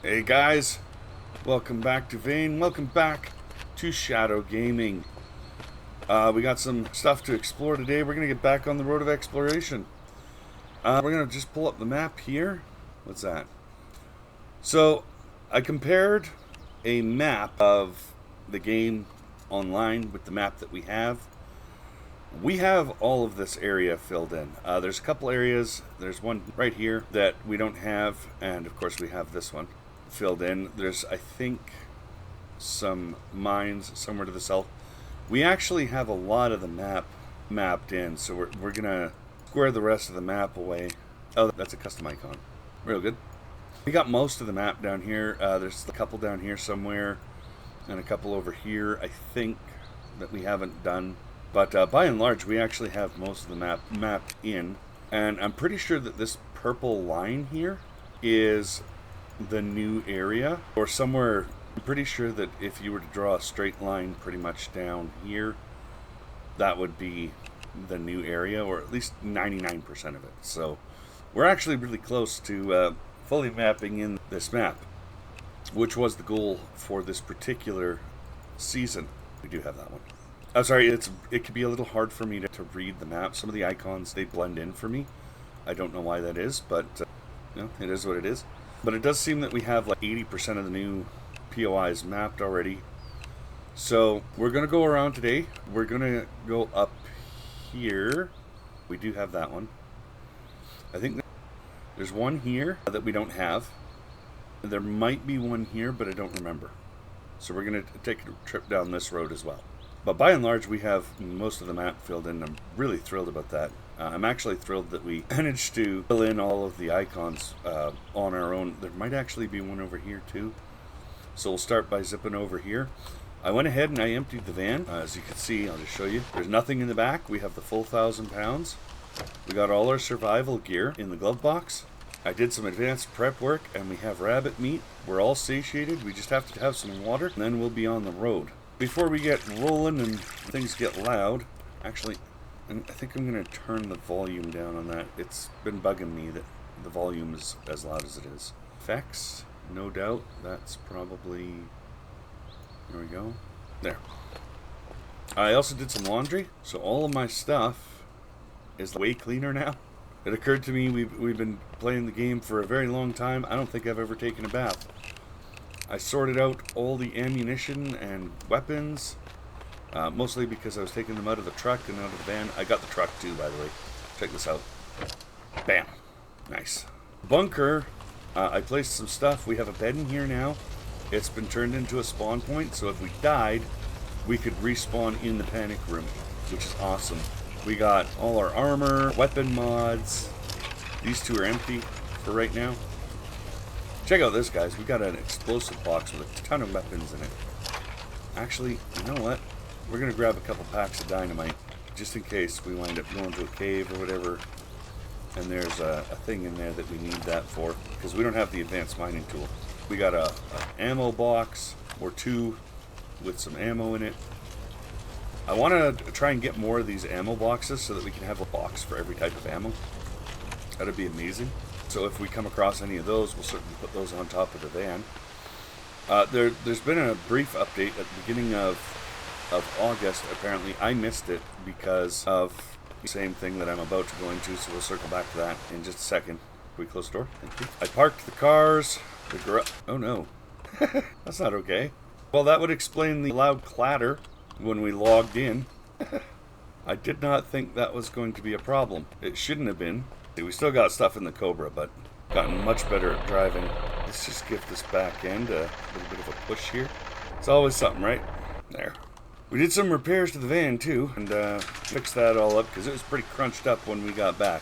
Hey guys, welcome back to Vane. Welcome back to Shadow Gaming. We got some stuff to explore today. We're going to get back on the road of exploration. We're going to just pull up the map here. What's that? So, I compared a map of the game online with the map that we have. We have all of this area filled in. There's a couple areas. There's one right here that we don't have, and of course we have this one filled in. There's, I think, some mines somewhere to the south. We actually have a lot of the map mapped in, so we're gonna square the rest of the map away. Oh, that's a custom icon. Real good. We got most of the map down here. There's a couple down here somewhere, and a couple over here, I think, that we haven't done. But by and large, we actually have most of the map mapped in. And I'm pretty sure that this purple line here is the new area. Or somewhere, I'm pretty sure that if you were to draw a straight line pretty much down here, that would be the new area, or at least 99% of it. So we're actually really close to fully mapping in this map, which was the goal for this particular season. We do have that one. I'm sorry, it could be a little hard for me to read the map. Some of the icons, they blend in for me. I don't know why that is, but it is what it is. But it does seem that we have like 80% of the new POIs mapped already. So we're going to go around today. We're going to go up here. We do have that one. I think there's one here that we don't have. There might be one here, but I don't remember. So we're going to take a trip down this road as well. But by and large, we have most of the map filled in. I'm really thrilled about that. I'm actually thrilled that we managed to fill in all of the icons on our own. There might actually be one over here too. So we'll start by zipping over here. I went ahead and I emptied the van. As you can see, I'll just show you. There's nothing in the back. We have the full 1,000 pounds. We got all our survival gear in the glove box. I did some advanced prep work, and we have rabbit meat. We're all satiated. We just have to have some water, and then we'll be on the road. Before we get rolling and things get loud, actually, I think I'm going to turn the volume down on that. It's been bugging me that the volume is as loud as it is. Effects, no doubt, that's probably, there we go, there. I also did some laundry, so all of my stuff is way cleaner now. It occurred to me we've been playing the game for a very long time. I don't think I've ever taken a bath. I sorted out all the ammunition and weapons, mostly because I was taking them out of the truck and out of the van. I got the truck too, by the way. Check this out. Bam. Nice. Bunker, I placed some stuff. We have a bed in here now. It's been turned into a spawn point, so if we died, we could respawn in the panic room, which is awesome. We got all our armor, weapon mods. These two are empty for right now. Check out this, guys. We got an explosive box with a ton of weapons in it. Actually, you know what? We're going to grab a couple packs of dynamite, just in case we wind up going to a cave or whatever, and there's a thing in there that we need that for, because we don't have the advanced mining tool. We got a ammo box, or two, with some ammo in it. I want to try and get more of these ammo boxes so that we can have a box for every type of ammo. That'd be amazing. So if we come across any of those, we'll certainly put those on top of the van. There's been a brief update at the beginning of August. Apparently, I missed it because of the same thing that I'm about to go into, so we'll circle back to that in just a second. Can we close the door? Thank you. I parked the cars. Oh no. That's not okay. Well, that would explain the loud clatter when we logged in. I did not think that was going to be a problem. It shouldn't have been. We still got stuff in the Cobra, but gotten much better at driving. Let's just give this back end a little bit of a push here. It's always something, right? There. We did some repairs to the van too, and fixed that all up because it was pretty crunched up when we got back.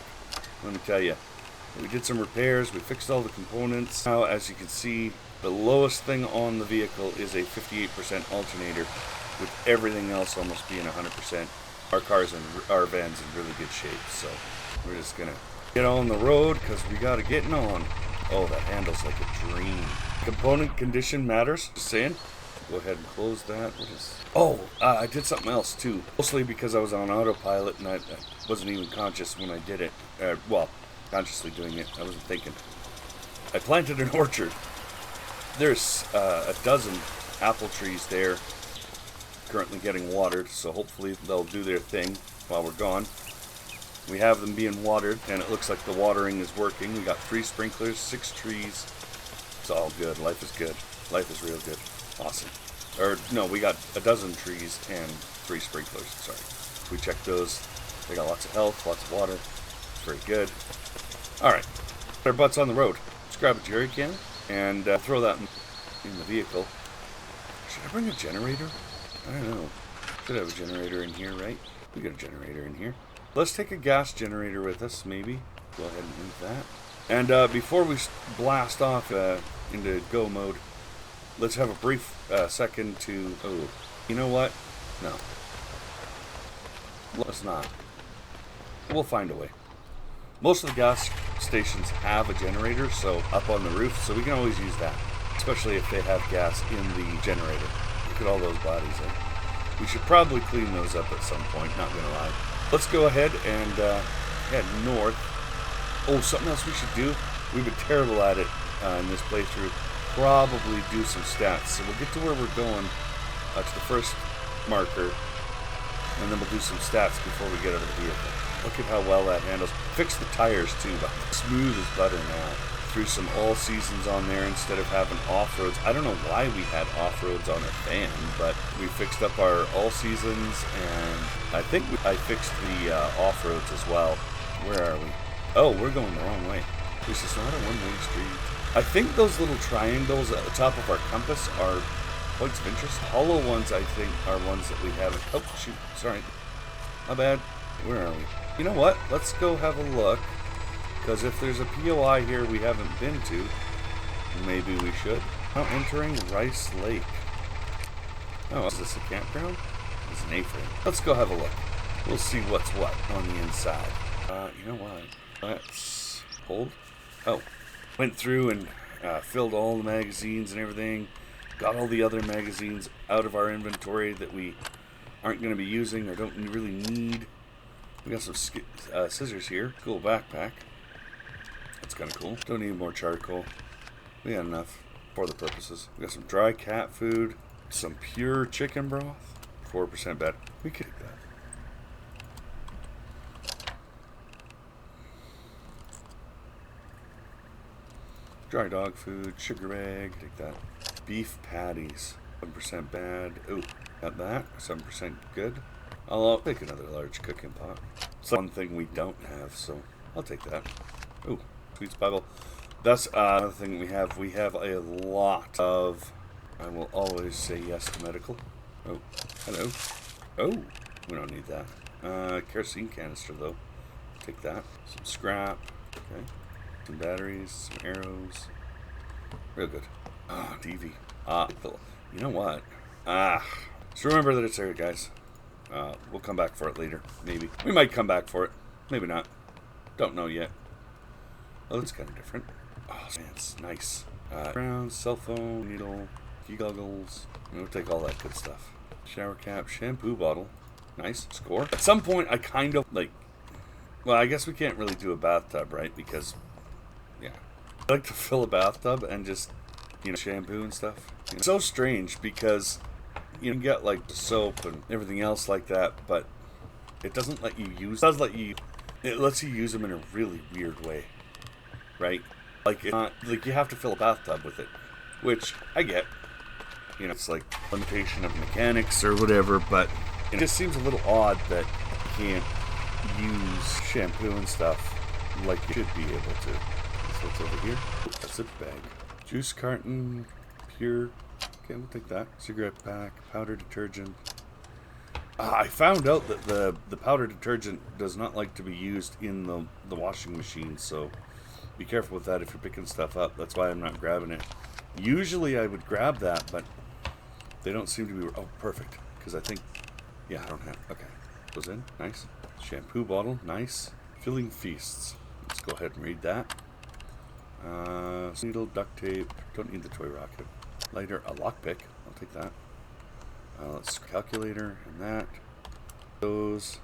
Let me tell you. We did some repairs, we fixed all the components. Now, as you can see, the lowest thing on the vehicle is a 58% alternator, with everything else almost being 100%. Our van's in really good shape, so we're just gonna get on the road because we gotta get on. Oh, that handles like a dream. Component condition matters. Just saying. Go ahead and close that. I did something else too. Mostly because I was on autopilot and I wasn't even conscious when I did it. Consciously doing it. I wasn't thinking. I planted an orchard. There's a dozen apple trees there currently getting watered, so hopefully they'll do their thing while we're gone. We have them being watered, and it looks like the watering is working. We got 3 sprinklers, 6 trees. It's all good. Life is good. Life is real good. Awesome. Or, no, we got a dozen trees and 3 sprinklers. Sorry. We checked those. They got lots of health, lots of water. It's very good. Alright. Our butts on the road. Let's grab a jerry can and throw that in the vehicle. Should I bring a generator? I don't know. Should have a generator in here, right? We got a generator in here. Let's take a gas generator with us, maybe. Go ahead and move that. And before we blast off into go mode, let's have a brief second to... Oh, you know what? No. Let's not. We'll find a way. Most of the gas stations have a generator, so up on the roof, so we can always use that. Especially if they have gas in the generator. Look at all those bodies there. We should probably clean those up at some point, not gonna lie. Let's go ahead and head north. Oh, something else we should do. We've been terrible at it in this playthrough. Probably do some stats. So we'll get to where we're going to the first marker, and then we'll do some stats before we get out of the vehicle. Look at how well that handles. Fix the tires too, but smooth as butter now. Threw some all seasons on there instead of having off-roads. I don't know why we had off-roads on our van, but we fixed up our all seasons, and I think I fixed the off-roads as well. Where are we? Oh, we're going the wrong way. This is not a one-way street. I think those little triangles at the top of our compass are points of interest. Hollow ones, I think, are ones that we haven't... Oh, shoot. Sorry. My bad. Where are we? You know what? Let's go have a look. Because if there's a POI here we haven't been to, maybe we should. Now entering Rice Lake. Oh, is this a campground? It's an A-frame. Let's go have a look. We'll see what's what on the inside. You know what? Let's hold. Oh, went through and filled all the magazines and everything. Got all the other magazines out of our inventory that we aren't going to be using or don't really need. We got some scissors here. Cool backpack. That's kind of cool. Don't need more charcoal. We got enough for the purposes. We got some dry cat food. Some pure chicken broth. 4% better. We could take that. Dry dog food. Sugar egg. Take that. Beef patties. 7% bad. Oh, got that. 7% good. I'll take another large cooking pot. It's one thing we don't have, so I'll take that. Oh, Sweets Bible. That's another thing we have. We have a lot of... I will always say yes to medical. Oh, hello. Oh, we don't need that. Kerosene canister, though. Take that. Some scrap. Okay. Some batteries. Some arrows. Real good. Ah, DV. You know what? Just remember that it's there, guys. We'll come back for it later. Maybe. We might come back for it. Maybe not. Don't know yet. Oh, that's kind of different. Oh, man, it's nice. Ground, cell phone, needle, key goggles. We'll take all that good stuff. Shower cap, shampoo bottle. Nice. Score. At some point, I kind of, like... Well, I guess we can't really do a bathtub, right? Because, yeah. I like to fill a bathtub and just, you know, shampoo and stuff. You know? It's so strange because... You can get like the soap and everything else like that, but it doesn't let you use. It lets you use them in a really weird way, right? Like it's not like you have to fill a bathtub with it, which I get. You know, it's like limitation of mechanics or whatever, but it just seems a little odd that you can't use shampoo and stuff like you should be able to. That's what's over here. A zip bag, juice carton, pure. Okay, we'll take that. Cigarette pack, powder detergent. I found out that the powder detergent does not like to be used in the washing machine, so be careful with that if you're picking stuff up. That's why I'm not grabbing it. Usually I would grab that, but they don't seem to be... Oh, perfect. Because I think... Yeah, I don't have... Okay. Goes in. Nice. Shampoo bottle. Nice. Filling feasts. Let's go ahead and read that. Needle, duct tape. Don't need the toy rocket. Lighter, a lockpick. I'll take that. Let's calculator and that. Those.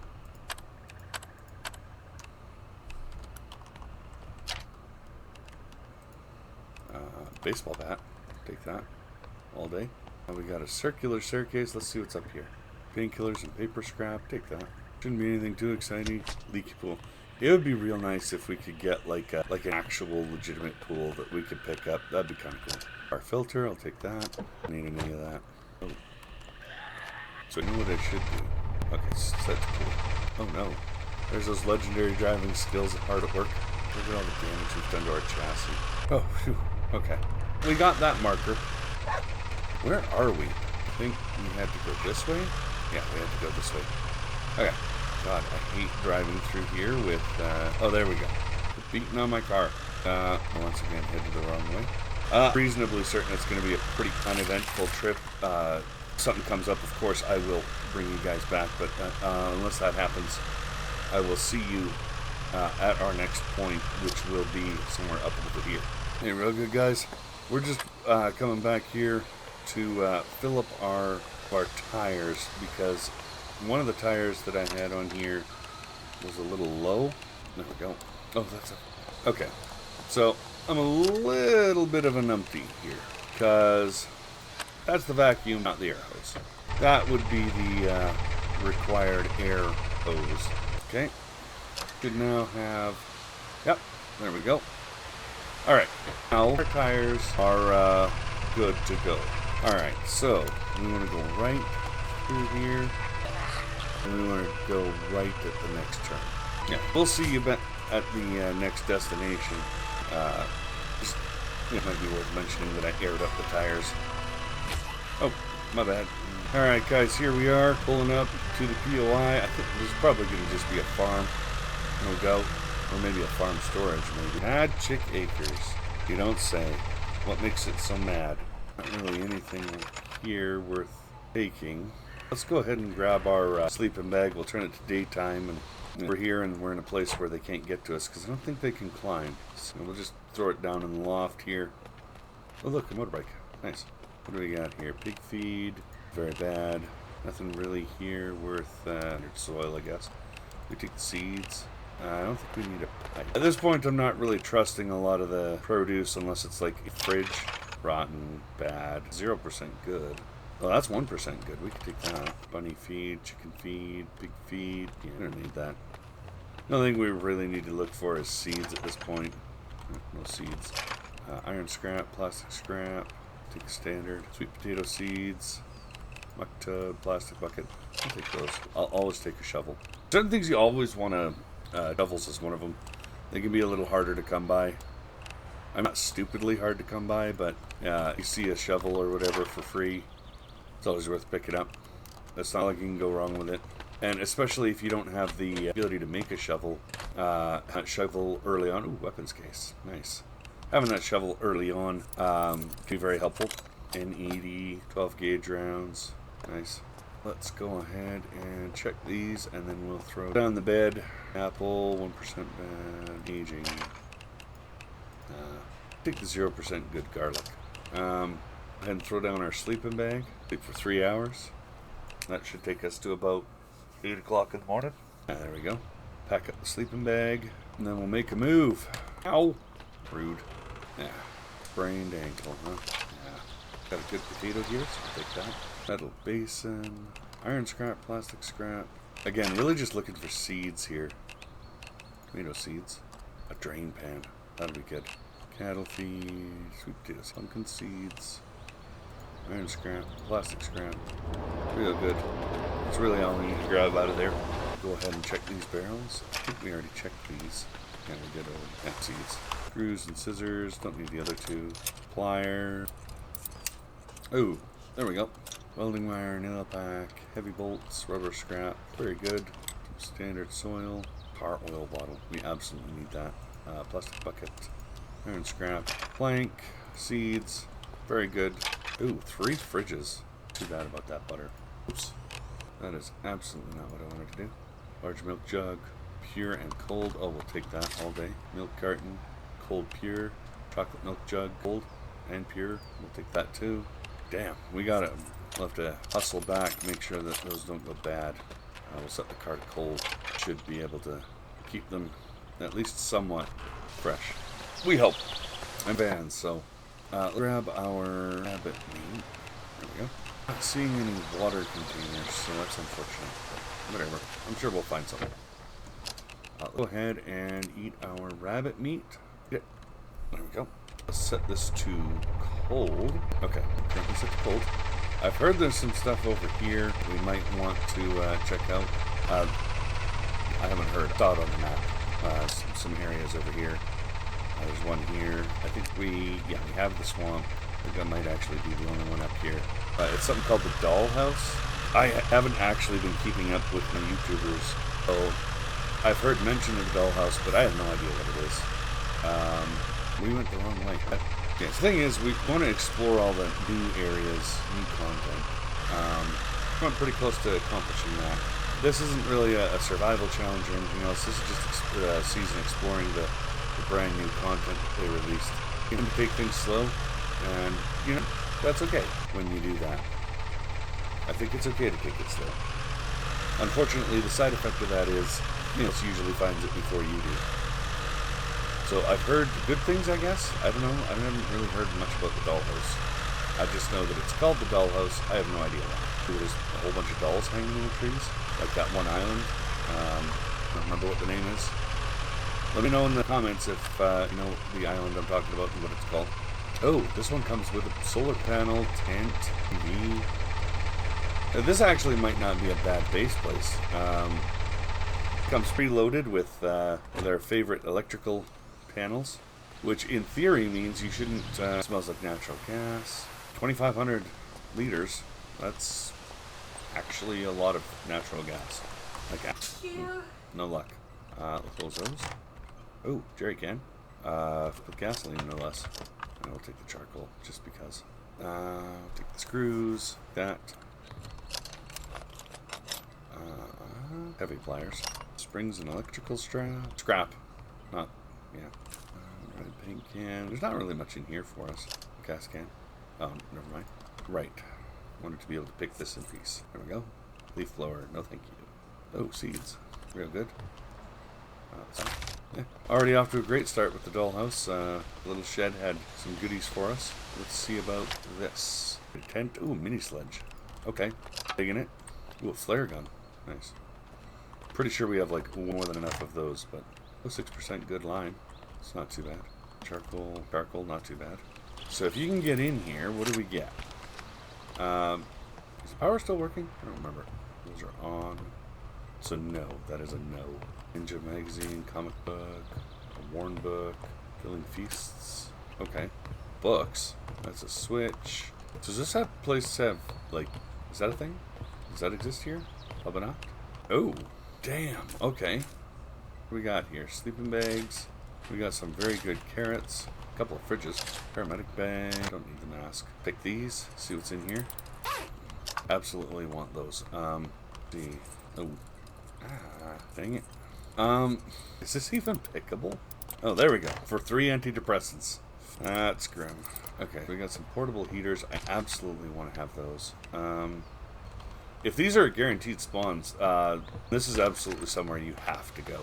Baseball bat. Take that all day. Now we got a circular staircase. Let's see what's up here. Painkillers and paper scrap. Take that. Shouldn't be anything too exciting. Leaky pool. It would be real nice if we could get like an actual legitimate pool that we could pick up. That'd be kind of cool. Our filter. I'll take that. Don't need any of that. Oh. So I know what I should do. Okay, set to pool. Oh no. There's those legendary driving skills hard at work. Look at all the damage we've done to our chassis. Oh, phew. Okay. We got that marker. Where are we? I think we had to go this way? Yeah, we had to go this way. Okay. God, I hate driving through here with, oh, there we go. Beating on my car. Once again, headed the wrong way. Reasonably certain it's going to be a pretty uneventful trip. Something comes up, of course, I will bring you guys back, but unless that happens, I will see you at our next point, which will be somewhere up over here. Hey, real good, guys. We're just coming back here to fill up our tires, because one of the tires that I had on here was a little low. There we go. Oh, that's a... Okay. So, I'm a little bit of a numpty here, because that's the vacuum, not the air hose. That would be the required air hose. Okay. Should now have... Yep, there we go. Alright, now our tires are good to go. Alright, so we want to go right through here, and we want to go right at the next turn. Yeah, we'll see you at the next destination. It might be worth mentioning that I aired up the tires. Oh, my bad. Alright guys, here we are, pulling up to the POI. I think this is probably going to just be a farm, no doubt. Or maybe a farm storage, maybe. Mad Chick Acres. You don't say. What makes it so mad? Not really anything here worth taking. Let's go ahead and grab our sleeping bag. We'll turn it to daytime, and we're here and we're in a place where they can't get to us, because I don't think they can climb. So we'll just throw it down in the loft here. Oh look, a motorbike. Nice. What do we got here? Pig feed. Very bad. Nothing really here worth soil, I guess. We take the seeds. I don't think we need a pipe. At this point, I'm not really trusting a lot of the produce unless it's like a fridge. Rotten, bad, 0% good. Well, that's 1% good. We can take that. Bunny feed, chicken feed, pig feed. Yeah, I don't need that. The only thing we really need to look for is seeds at this point. No seeds. Iron scrap, plastic scrap. Take standard. Sweet potato seeds. Muck tub, plastic bucket. I'll take those. I'll always take a shovel. Certain things you always want to... shovels is one of them. They can be a little harder to come by. I'm not stupidly hard to come by, but you see a shovel or whatever for free, it's always worth picking up. It's not like you can go wrong with it. And especially if you don't have the ability to make a shovel early on. Ooh, weapons case. Nice. Having that shovel early on can be very helpful. N80, 12 gauge rounds. Nice. Let's go ahead and check these, and then we'll throw down the bed. Apple, 1% bad, aging. Take the 0% good garlic. Go ahead and throw down our sleeping bag. Sleep for 3 hours. That should take us to about 8 o'clock in the morning. There we go. Pack up the sleeping bag, and then we'll make a move. Ow! Rude. Yeah. Sprained ankle, huh? Yeah. Got a good potato here, so we'll take that. Metal basin, iron scrap, plastic scrap. Again, really just looking for seeds here. Tomato seeds. A drain pan. That'll be good. Cattle feed, sweet potatoes, pumpkin seeds, iron scrap, plastic scrap. Real good. That's really all we need to grab out of there. Go ahead and check these barrels. I think we already checked these. Yeah, we did already. Seeds. Screws and scissors. Don't need the other two. Pliers. Oh, there we go. Welding wire, nail pack, heavy bolts, rubber scrap. Very good. Standard soil. Car oil bottle. We absolutely need that. Plastic bucket. Iron scrap. Plank. Seeds. Very good. Ooh, 3 fridges. Too bad about that butter. Oops. That is absolutely not what I wanted to do. Large milk jug. Pure and cold. Oh, we'll take that all day. Milk carton. Cold pure. Chocolate milk jug. Cold and pure. We'll take that too. Damn, we got it. We'll have to hustle back, make sure that those don't go bad. We'll set the car to cold. Should be able to keep them at least somewhat fresh. We hope. And vans, so Grab our rabbit meat. There we go. Not seeing any water containers, so that's unfortunate. But whatever. I'm sure we'll find something. I'll go ahead and eat our rabbit meat. Yeah. There we go. Let's set this to cold. Okay, currently set to cold. I've heard there's some stuff over here we might want to check out. I haven't heard. I saw it on the map. Some areas over here. There's one here. I think we have the swamp. I think I might actually be the only one up here. It's something called the Dollhouse. I haven't actually been keeping up with my YouTubers, so I've heard mention of the Dollhouse, but I have no idea what it is. We went the wrong way. Okay, the thing is, we want to explore all the new areas, new content. We're pretty close to accomplishing that. This isn't really a survival challenge or anything else. This is just season exploring the brand new content that they released. You can take things slow, and you know that's okay when you do that. I think it's okay to take it slow. Unfortunately, the side effect of that is, it usually finds it before you do. So I've heard good things, I guess. I don't know. I haven't really heard much about the Dollhouse. I just know that it's called the Dollhouse. I have no idea why. There's a whole bunch of dolls hanging in the trees, like that one island. I don't remember what the name is. Let me know in the comments if you know the island I'm talking about and what it's called. Oh, this one comes with a solar panel, tent, TV. This actually might not be a bad base place. Comes preloaded with their favorite electrical panels, which in theory means you shouldn't. Smells like natural gas. 2,500 liters. That's actually a lot of natural gas. Okay. No luck. Let's close those. Oh, jerry can. With gasoline, no less. And we'll take the charcoal, just because. Take the screws. That. Heavy pliers. Springs and electrical strap. Scrap. Not, yeah. Red paint can. There's not really much in here for us. Gas can. Oh, never mind. Right. Wanted to be able to pick this in peace. There we go. Leaf blower. No thank you. Oh, seeds. Real good. Yeah. Already off to a great start with the Dollhouse. Little shed had some goodies for us. Let's see about this. Tent. Ooh, mini sledge. Okay. Digging it. Ooh, a flare gun. Nice. Pretty sure we have like more than enough of those, but 6% good line. It's not too bad. Charcoal, not too bad. So if you can get in here, what do we get? Is the power still working? I don't remember. Those are on. So no, that is a no. Ninja magazine, comic book, a worn book, Killing Feasts. Okay. Books. That's a switch. Does this place have, like, is that a thing? Does that exist here? Probably not. Oh, damn. Okay. What do we got here? Sleeping bags. We got some very good carrots. A couple of fridges. Paramedic bag. Don't need the mask. Pick these. See what's in here. Absolutely want those. See. Oh. Ah, dang it. Is this even pickable? Oh, there we go. For 3 antidepressants. That's grim. Okay, we got some portable heaters. I absolutely want to have those. If these are guaranteed spawns, this is absolutely somewhere you have to go.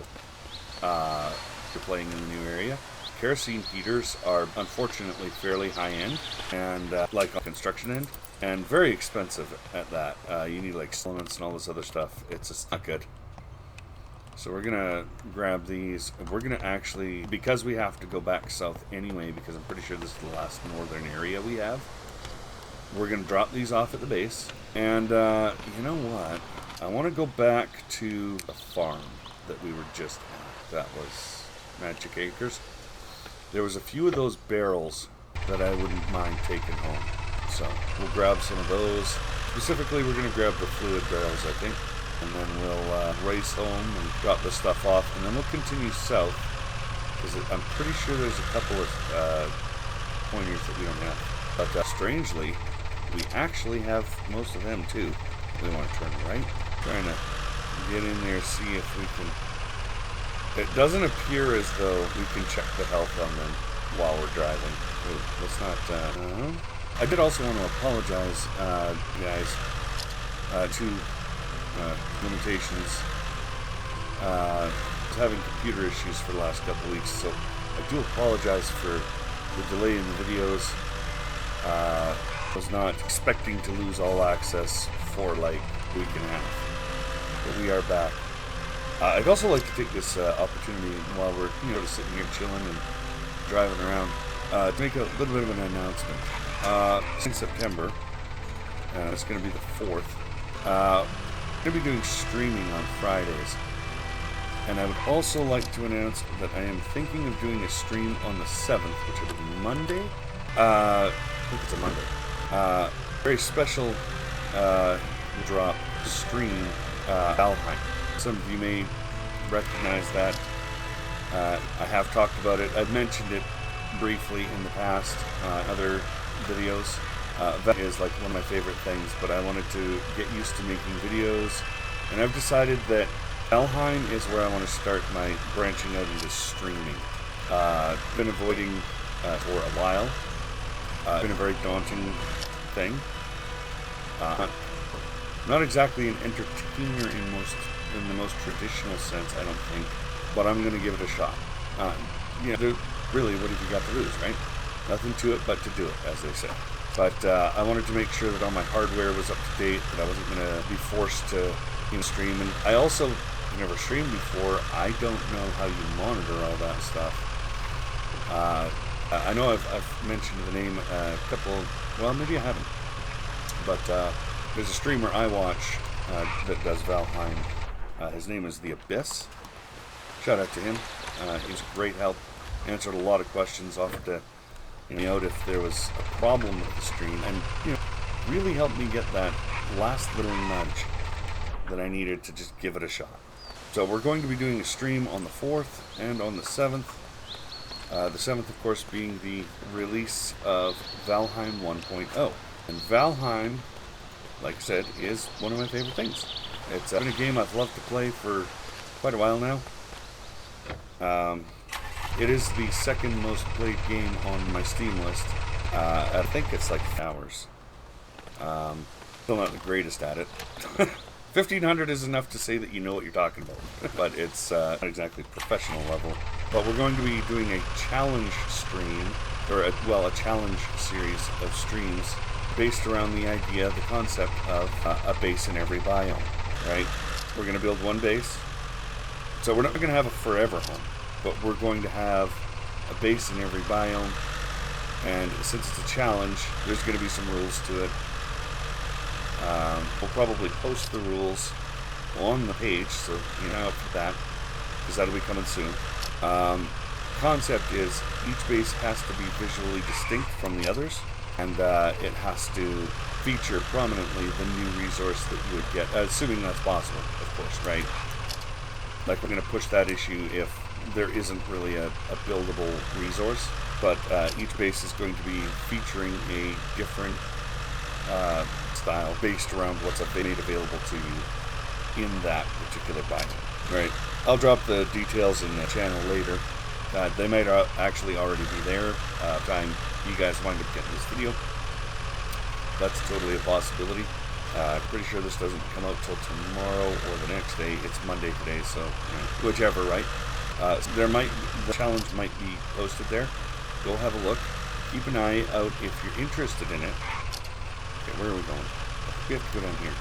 If you're playing in the new area. Kerosene heaters are unfortunately fairly high-end, and like on construction end, and very expensive at that. You need like elements and all this other stuff. It's just not good. So we're gonna grab these. We're gonna actually, because we have to go back south anyway, because I'm pretty sure this is the last northern area we have. We're gonna drop these off at the base, and you know what? I want to go back to the farm that we were just at. That was Magic Acres. There was a few of those barrels that I wouldn't mind taking home. So we'll grab some of those. Specifically, we're gonna grab the fluid barrels, I think. And then we'll race home and drop this stuff off, and then we'll continue south, because I'm pretty sure there's a couple of pointers that we don't have. But strangely, we actually have most of them too. We want to turn right. Trying to get in there, see if we can. It doesn't appear as though we can check the health on them while we're driving. Ooh, let's not. I did also want to apologize, guys, to. Limitations. I was having computer issues for the last couple weeks, so I do apologize for the delay in the videos. Was not expecting to lose all access for like a week and a half, but we are back. I'd also like to take this opportunity while we're just sitting here chilling and driving around to make a little bit of an announcement. In September, it's going to be the 4th. I'm going to be doing streaming on Fridays, and I would also like to announce that I am thinking of doing a stream on the 7th, which will be Monday. I think it's a Monday. Very special drop stream, Valheim. Some of you may recognize that. I have talked about it. I've mentioned it briefly in the past, other videos. That is like one of my favorite things, but I wanted to get used to making videos, and I've decided that Valheim is where I want to start my branching out into streaming. Been avoiding for a while. Been a very daunting thing. Not exactly an entertainer in the most traditional sense, I don't think, but I'm going to give it a shot. Really, what have you got to lose, right? Nothing to it but to do it, as they say. But I wanted to make sure that all my hardware was up to date, that I wasn't going to be forced to stream. And I also never streamed before. I don't know how you monitor all that stuff. I know I've mentioned the name a couple, well, maybe I haven't. But there's a streamer I watch that does Valheim. His name is The Abyss. Shout out to him. He's great help. Answered a lot of questions, offered to out if there was a problem with the stream, and really helped me get that last little nudge that I needed to just give it a shot. So we're going to be doing a stream on the 4th and on the 7th. The 7th, of course, being the release of Valheim 1.0. And Valheim, like I said, is one of my favorite things. It's been a game I've loved to play for quite a while now. It is the second most played game on my Steam list. I think it's like hours. Still not the greatest at it. 1500 is enough to say that you know what you're talking about, but it's not exactly professional level. But we're going to be doing a challenge stream, or a challenge series of streams based around the idea, the concept of a base in every biome, right? We're going to build one base. So we're not going to have a forever home, but we're going to have a base in every biome. And since it's a challenge, there's going to be some rules to it. We'll probably post the rules on the page, so out for that, because that'll be coming soon. Concept is each base has to be visually distinct from the others, and it has to feature prominently the new resource that you would get, assuming that's possible, of course, right? Like, we're going to push that issue if there isn't really a buildable resource, but each base is going to be featuring a different style based around what's made available to you in that particular biome, right? I'll drop the details in the channel later. They might actually already be there time you guys wind up getting this video. That's totally a possibility. Pretty sure this doesn't come out till tomorrow or the next day. It's Monday today, so whichever, right? The challenge might be posted there. Go have a look. Keep an eye out if you're interested in it. Okay, where are we going? We have to go down here.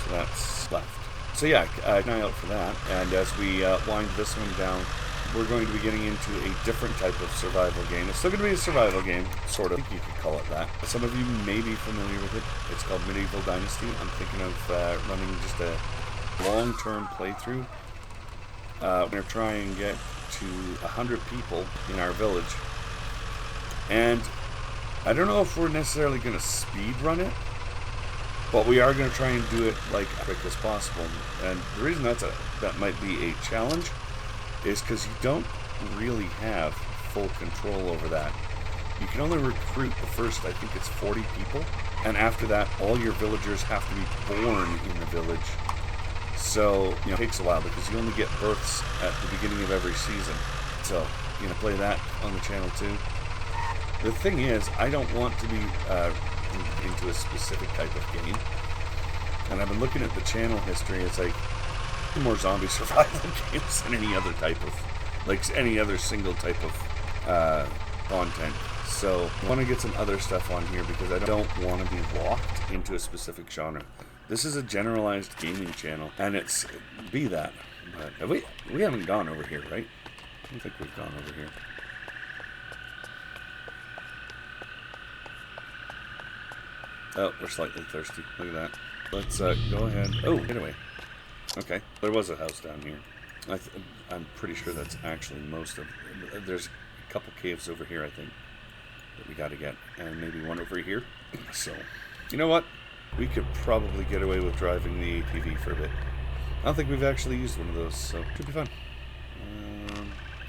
So that's left. So yeah, keep an eye out for that. And as we wind this one down, we're going to be getting into a different type of survival game. It's still going to be a survival game, sort of. I think you could call it that. Some of you may be familiar with it. It's called Medieval Dynasty. I'm thinking of running just a long-term playthrough. We're going to try and get to 100 people in our village. And I don't know if we're necessarily going to speed run it, but we are going to try and do it like quick as possible. And the reason that might be a challenge is because you don't really have full control over that. You can only recruit the first, I think it's 40 people, and after that, all your villagers have to be born in the village. So, it takes a while because you only get births at the beginning of every season. So, play that on the channel too. The thing is, I don't want to be into a specific type of game. And I've been looking at the channel history, it's like more zombie survival games than any other type of, any other single type of content. So I want to get some other stuff on here because I don't want to be locked into a specific genre. This is a generalized gaming channel, and it's be that. But have we haven't gone over here, right? I don't think we've gone over here. Oh, we're slightly thirsty. Look at that. Let's go ahead. Oh, get away. Okay, there was a house down here. I'm pretty sure that's actually most of... There's a couple caves over here, I think, that we got to get. And maybe one over here. So, you know what? We could probably get away with driving the ATV for a bit. I don't think we've actually used one of those, so it should be fun.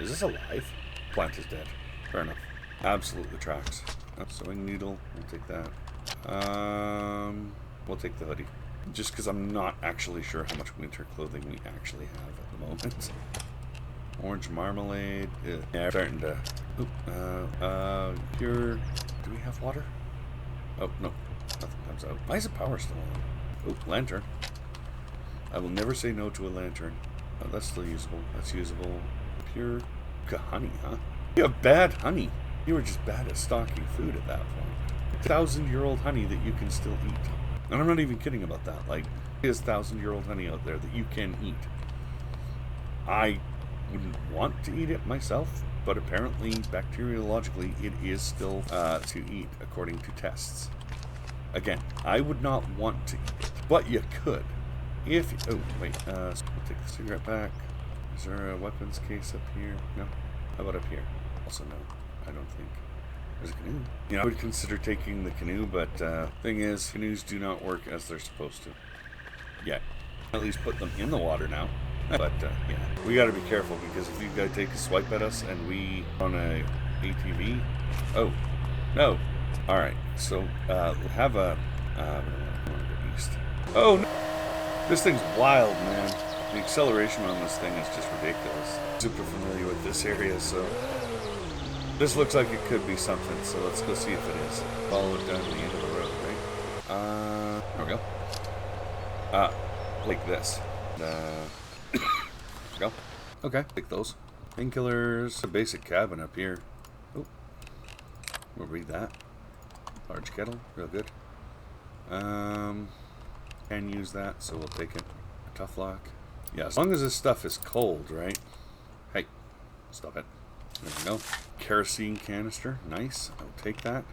Is this alive? Plant is dead. Fair enough. Absolutely tracks. Oh, sewing needle. We'll take that. We'll take the hoodie. Just because I'm not actually sure how much winter clothing we actually have at the moment. Orange marmalade. Yeah, starting to... Pure... Do we have water? Oh, no. Nothing comes out. Why is the power still on? Oh, lantern. I will never say no to a lantern. Oh, that's still usable. That's usable. Pure honey, huh? You have bad honey. You were just bad at stocking food at that point. 1,000-year-old honey that you can still eat. And I'm not even kidding about that. Like, there's 1,000-year-old honey out there that you can eat. I wouldn't want to eat it myself, but apparently, bacteriologically, it is still to eat according to tests. Again, I would not want to eat it, but you could. If you, oh, wait, so we'll take the cigarette back. Is there a weapons case up here? No? How about up here? Also no, I don't think. There's a canoe. You know, I would consider taking the canoe, but thing is, canoes do not work as they're supposed to. Yet. At least put them in the water now. But, yeah. We gotta be careful, because if you guys take a swipe at us and we on a ATV... Oh. No. Alright, so, we have a... we don't want to go east. Oh, no! This thing's wild, man. The acceleration on this thing is just ridiculous. Super familiar with this area, so... This looks like it could be something, so let's go see if it is. Follow it down to the end of the road, right? There we go. Like this. There we go. Okay, take those. Painkillers. A basic cabin up here. Oh. We'll read that. Large kettle. Real good. Can use that, so we'll take it. A tough lock. Yeah, as long as this stuff is cold, right? Hey, stop it. There we go. Kerosene canister. Nice. I'll take that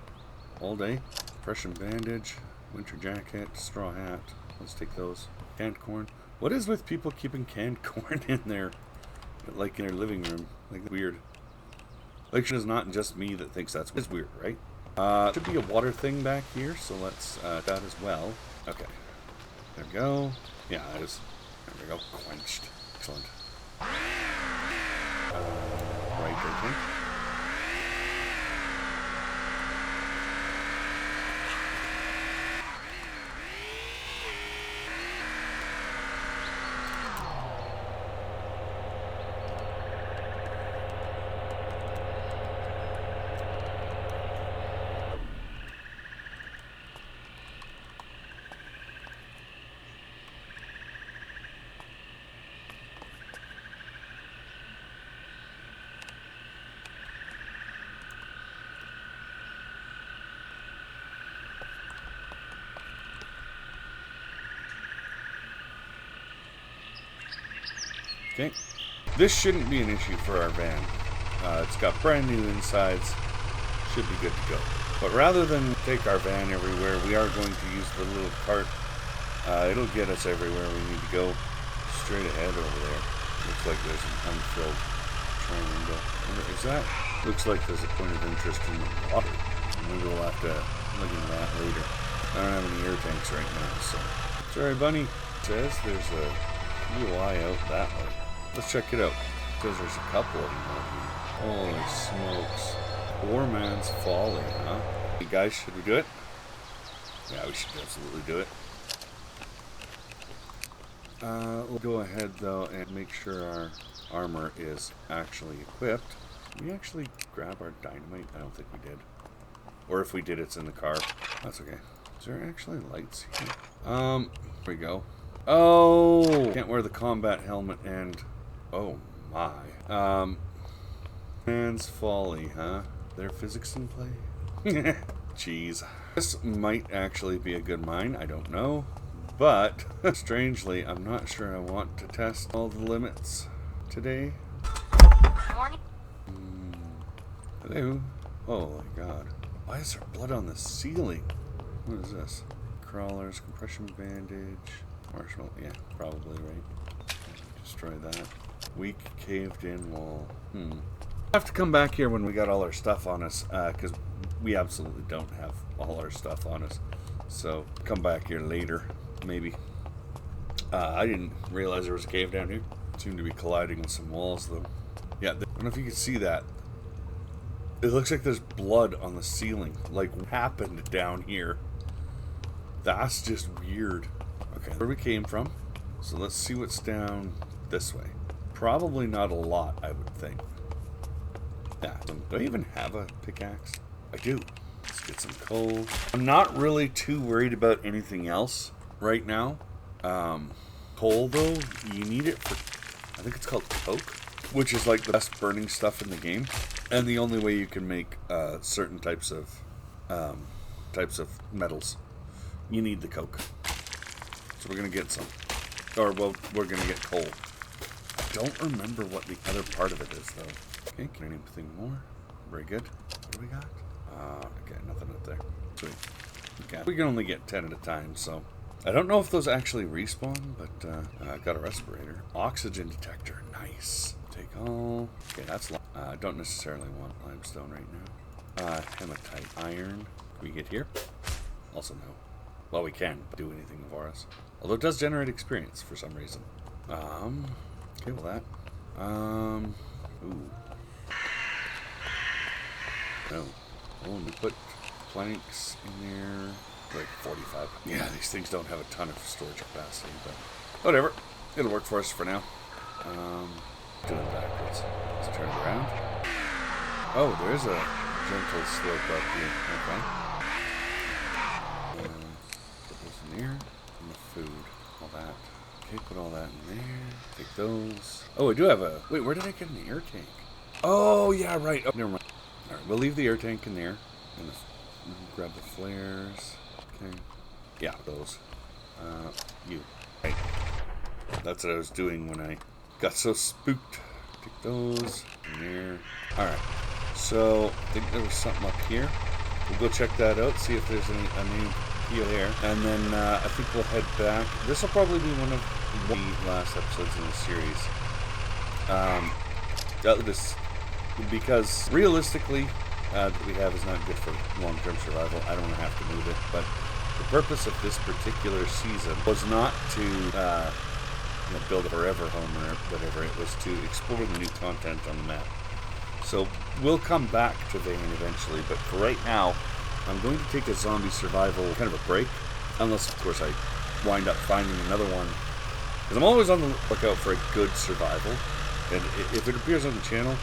all day. Depression bandage. Winter jacket. Straw hat. Let's take those. Canned corn. What is with people keeping canned corn in there? Like in their living room. Like, weird. Like, it's not just me that thinks that's weird, right? Should be a water thing back here, so let's that as well. Okay. There we go. Yeah, that is. There we go. Quenched. Excellent. Right, I think. Okay. This shouldn't be an issue for our van. It's got brand new insides. Should be good to go. But rather than take our van everywhere, we are going to use the little cart. It'll get us everywhere we need to go. Straight ahead over there. Looks like there's an unfilled triangle. Is that? Looks like there's a point of interest in the water. Maybe we'll have to look into that later. I don't have any air tanks right now, so. Sorry, Bunny. It says there's a UI out that way. Let's check it out. Because there's a couple of them out here. Holy smokes. Poor man's folly, huh? Hey guys, should we do it? Yeah, we should absolutely do it. We'll go ahead though and make sure our armor is actually equipped. Did we actually grab our dynamite? I don't think we did. Or if we did, it's in the car. That's okay. Is there actually lights here? There we go. Oh! Can't wear the combat helmet and... Oh my. Man's folly, huh? There physics in play? Jeez. This might actually be a good mine, I don't know. But, strangely, I'm not sure I want to test all the limits today. Hello? Oh my god. Why is there blood on the ceiling? What is this? Crawlers, compression bandage, marshmallow. Yeah, probably, right? Destroy that. Weak caved in wall. I have to come back here when we got all our stuff on us, because we absolutely don't have all our stuff on us. So, come back here later, maybe. I didn't realize there was a cave down here. Seemed to be colliding with some walls, though. Yeah, I don't know if you can see that. It looks like there's blood on the ceiling. Like, what happened down here? That's just weird. Okay, where we came from. So let's see what's down this way. Probably not a lot, I would think. Yeah, do I even have a pickaxe? I do. Let's get some coal. I'm not really too worried about anything else right now. Coal, though, you need it for, I think it's called coke, which is like the best burning stuff in the game. And the only way you can make certain types of metals. You need the coke. So we're going to get some. Or, well, we're going to get coal. I don't remember what the other part of it is, though. Okay, can I name anything more? Very good. What do we got? Okay, nothing up there. Sweet. Okay. We can only get 10 at a time, so... I don't know if those actually respawn, but I got a respirator. Oxygen detector. Nice. Take all. Okay, that's... I don't necessarily want limestone right now. Hematite. Iron. Can we get here? Also no. Well, we can do anything for us. Although it does generate experience for some reason. Okay, well that. Ooh. No. Oh, and we put planks in there. Like 45. Yeah, these things don't have a ton of storage capacity, but whatever. It'll work for us for now. Do it backwards. Let's turn it around. Oh, there is a gentle slope up here. Okay. Put those in there. And the food. All that. Okay, put all that in there. Take those. Oh, I do have a... Wait, where did I get an air tank? Oh, yeah, right. Oh, never mind. Alright, we'll leave the air tank in there. And grab the flares. Okay. Yeah, those. You. Right. That's what I was doing when I got so spooked. Take those in there. Alright. So, I think there was something up here. We'll go check that out, see if there's a new peel there. And then I think we'll head back. This will probably be one of the last episodes in the series. Because realistically, that we have is not good for long-term survival. I don't want to have to move it, but the purpose of this particular season was not to build a forever home or whatever. It was to explore the new content on the map. So we'll come back to Vane eventually, but for right now, I'm going to take a zombie survival kind of a break, unless of course I wind up finding another one, because I'm always on the lookout for a good survival, and if it appears on the channel,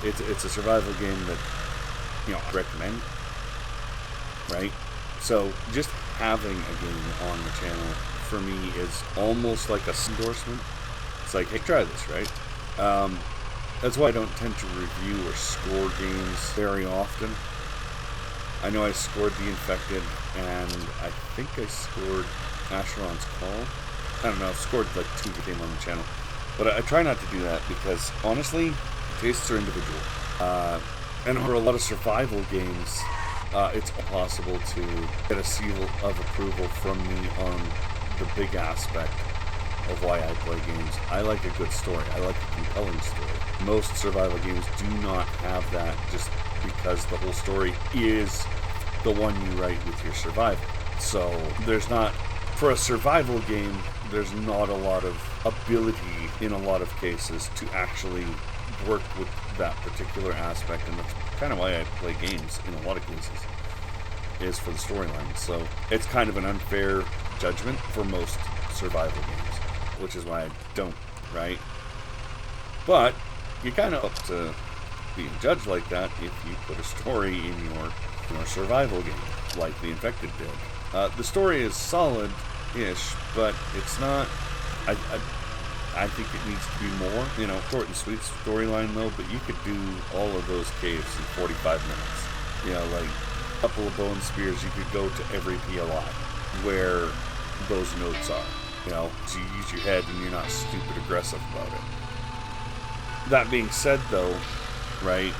it's a survival game that I recommend, right? So just having a game on the channel for me is almost like a endorsement. It's like, hey, try this, right? That's why I don't tend to review or score games very often. I know I scored The Infected, and I think I scored Asheron's Call. I don't know, I've scored like 2 games on the channel. But I try not to do that because, honestly, tastes are individual. And for a lot of survival games, it's possible to get a seal of approval from me on the big aspect of why I play games. I like a good story. I like a compelling story. Most survival games do not have that just because the whole story is the one you write with your survival. So there's not, for a survival game, there's not a lot of ability in a lot of cases to actually work with that particular aspect, and that's kind of why I play games in a lot of cases, is for the storyline. So it's kind of an unfair judgment for most survival games, which is why I don't, right? But you kind of up to being judged like that if you put a story in your survival game, like The Infected did. The story is solid-ish, but it's not... I think it needs to be more, you know, short and sweet storyline though, but you could do all of those caves in 45 minutes. You know, like a couple of bone spears, you could go to every PLI where those notes are. You know, so you use your head and you're not stupid aggressive about it. That being said though, right,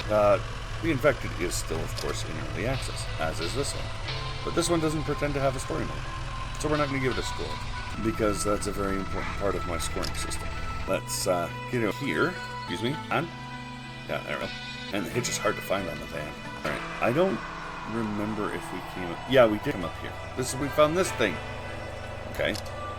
the Infected is still, of course, in early access, as is this one. But this one doesn't pretend to have a story mode. So we're not going to give it a score, because that's a very important part of my scoring system. Let's get it here. Excuse me. On. Yeah, there we go. And the hitch is hard to find on the van. Alright, I don't remember if we came up... Yeah, we did come up here. We found this thing. Okay.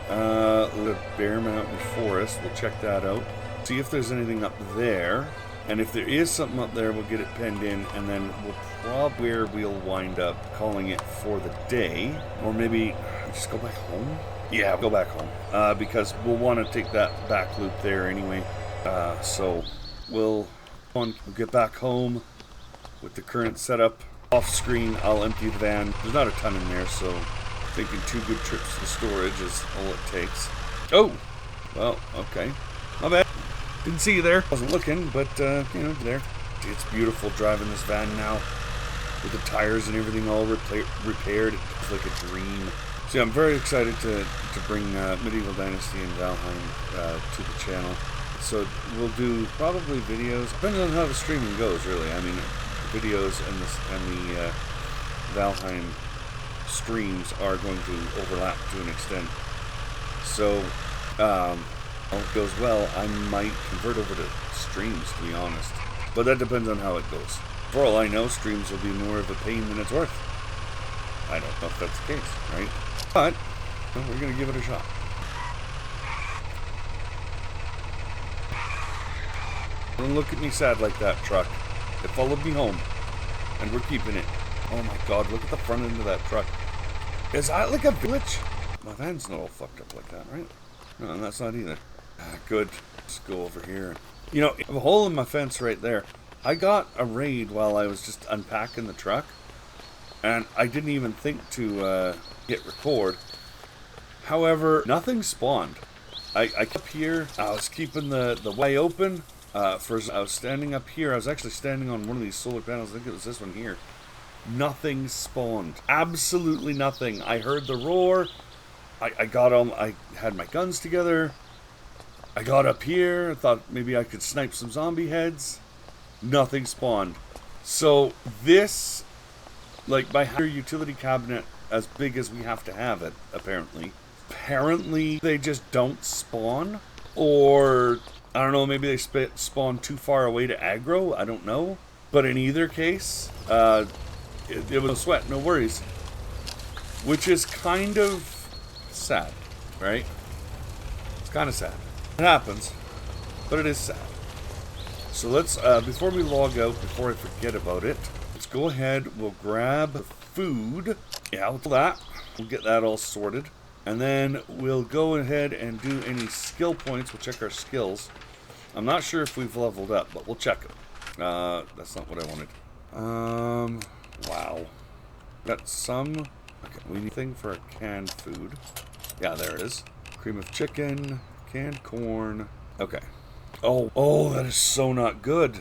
The Bear Mountain Forest. We'll check that out. See if there's anything up there. And if there is something up there, we'll get it penned in, and then we'll probably we'll wind up calling it for the day. Or maybe just go back home? Yeah, we'll go back home. Because we'll want to take that back loop there anyway. So we'll get back home with the current setup. Off screen, I'll empty the van. There's not a ton in there, so I'm thinking 2 good trips to storage is all it takes. Oh! Well, okay. My bad. Didn't see you there. Wasn't looking, but, you know, there. It's beautiful driving this van now. With the tires and everything all repaired. It's like a dream. So I'm very excited to bring Medieval Dynasty and Valheim to the channel. So we'll do probably videos, depending on how the streaming goes, really. I mean, the videos and the Valheim streams are going to overlap to an extent. So, if it goes well, I might convert over to streams, to be honest. But that depends on how it goes. For all I know, streams will be more of a pain than it's worth. I don't know if that's the case, right? But, well, we're going to give it a shot. Don't look at me sad like that, truck. It followed me home. And we're keeping it. Oh my god, look at the front end of that truck. Is that like a village? My van's not all fucked up like that, right? No, that's not either. Good. Let's go over here. You know, I have a hole in my fence right there. I got a raid while I was just unpacking the truck. And I didn't even think to hit record. However, nothing spawned. I kept here. I was keeping the way open. First, I was standing up here. I was actually standing on one of these solar panels. I think it was this one here. Nothing spawned. Absolutely nothing. I heard the roar. I got on. I had my guns together. I got up here. I thought maybe I could snipe some zombie heads. Nothing spawned. So this, like my utility cabinet, as big as we have to have it, apparently they just don't spawn, or I don't know. Maybe they spawn too far away to aggro. I don't know. But in either case, it was no sweat, no worries. Which is kind of sad, right? It's kind of sad. It happens, but it is sad. So let's, before we log out, before I forget about it, let's go ahead, we'll grab the food. Yeah, we'll do that. We'll get that all sorted. And then we'll go ahead and do any skill points. We'll check our skills. I'm not sure if we've leveled up, but we'll check it. That's not what I wanted. Wow. Got some... Okay, we need a thing for our canned food. Yeah, there it is. Cream of chicken, canned corn. Okay. Oh, that is so not good.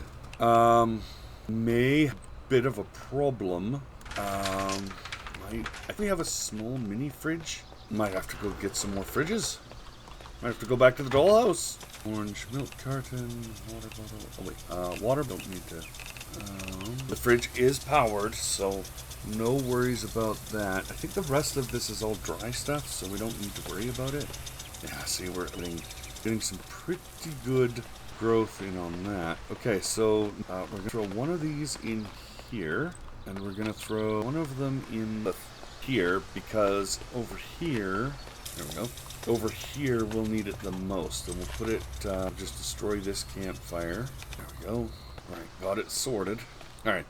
May bit of a problem. I think we have a small mini fridge. Might have to go get some more fridges. Might have to go back to the dollhouse. Orange milk carton, water bottle. Oh wait, water don't need to. The fridge is powered, so no worries about that. I think the rest of this is all dry stuff, so we don't need to worry about it. Yeah, see, we're getting some pretty good growth in on that. Okay, so we're gonna throw one of these in here, and we're gonna throw one of them in here, because over here, there we go. Over here, we'll need it the most, and we'll put it, just destroy this campfire. There we go. Alright, got it sorted. Alright,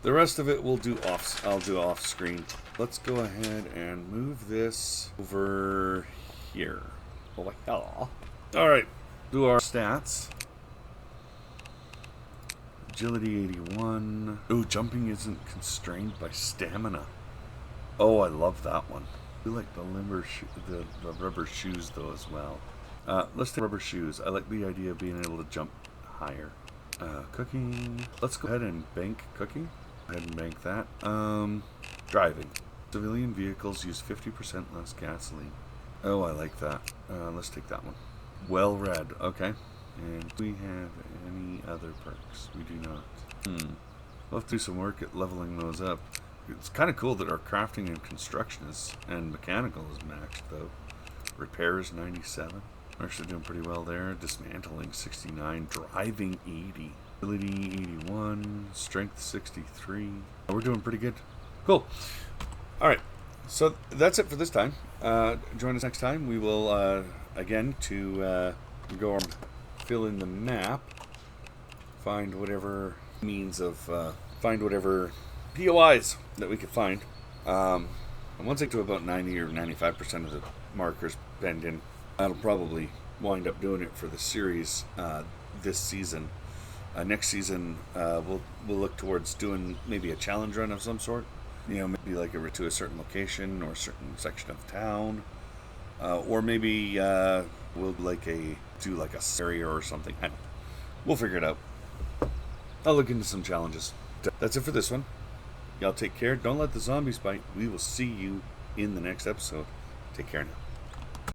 the rest of it we'll do I'll do off screen. Let's go ahead and move this over here. Oh, hell. Alright, do our stats. Agility 81. Ooh, jumping isn't constrained by stamina. Oh, I love that one. I like the rubber shoes though as well. Let's take rubber shoes. I like the idea of being able to jump higher. Cooking. Let's go ahead and bank cooking. Go ahead and bank that. Driving. Civilian vehicles use 50% less gasoline. Oh, I like that. Let's take that one. Well read. Okay. And do we have any other perks? We do not. We'll have to do some work at leveling those up. It's kind of cool that our crafting and construction and mechanical is maxed, though. Repair is 97. We're actually doing pretty well there. Dismantling 69. Driving 80. Ability 81. Strength 63. We're doing pretty good. Cool. Alright. So that's it for this time. Join us next time. We will, again, to go and fill in the map. Find whatever means of... find whatever POIs that we could find. And once I get to about 90 or 95% of the markers penned in, that'll probably wind up doing it for the series this season. Next season, we'll look towards doing maybe a challenge run of some sort. You know, maybe like to a certain location or a certain section of town, or maybe we'll do like a area or something. I don't know. We'll figure it out. I'll look into some challenges. That's it for this one. Y'all take care. Don't let the zombies bite. We will see you in the next episode. Take care now.